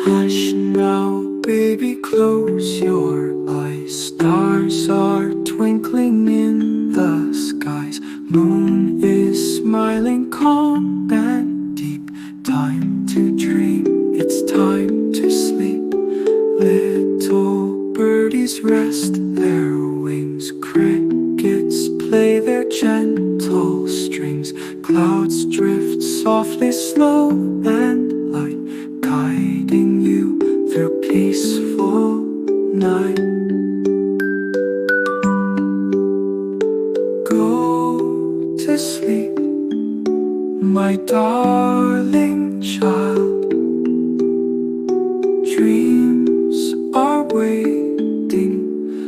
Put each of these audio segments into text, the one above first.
Hush now, baby, close your eyes. Stars are twinkling in the skies. Moon is smiling calm and deep. Time to dream, it's time to sleep. Little birdies rest their wings. Crickets play their gentle strings. Clouds drift softly, slow and light, guiding you through peaceful night. Go to sleep, my darling child. Dreams are waiting,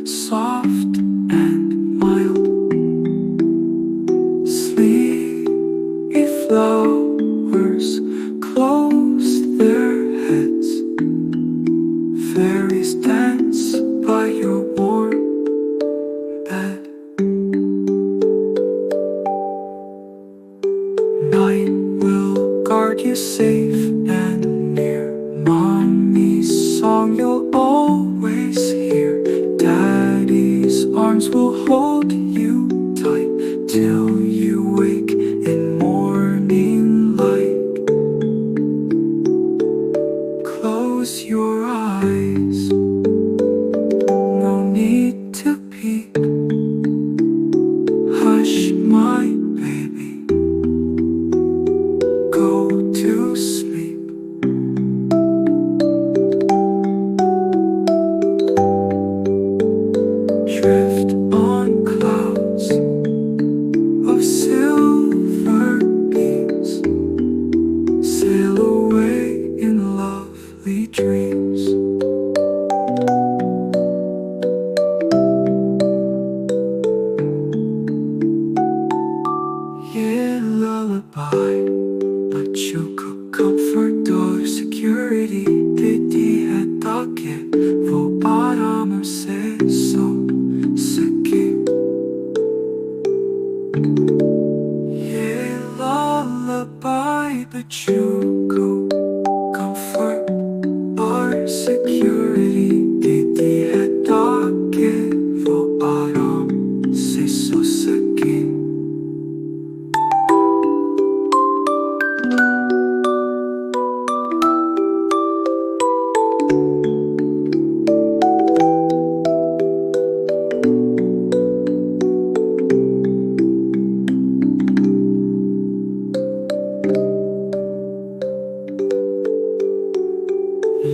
soft and mild. Sleepy flowers close their heads. Fairies dance by your warm bed. Night will guard you safe and near. Mommy's song you'll always hear. Daddy's arms will hold you tight till you wake in morning light. Close your eyes, no need to peek. Hush, my baby, go to sleep. Drift on clouds of silver beams. Sail away in lovely dreams. Yeah, lullaby, बच्चों को comfort और security देती है ताकि वो आराम से सो सके. Yeah, lullaby, बच्चों को comfort और security देती है ताकि वो आराम से सो सके.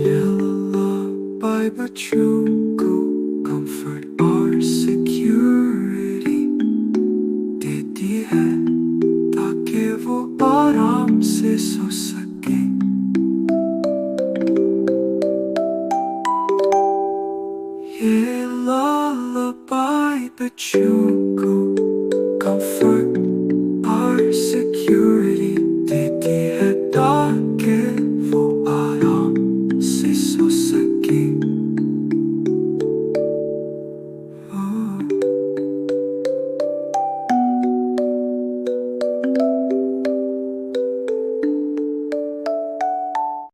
Lullaby, बच्चों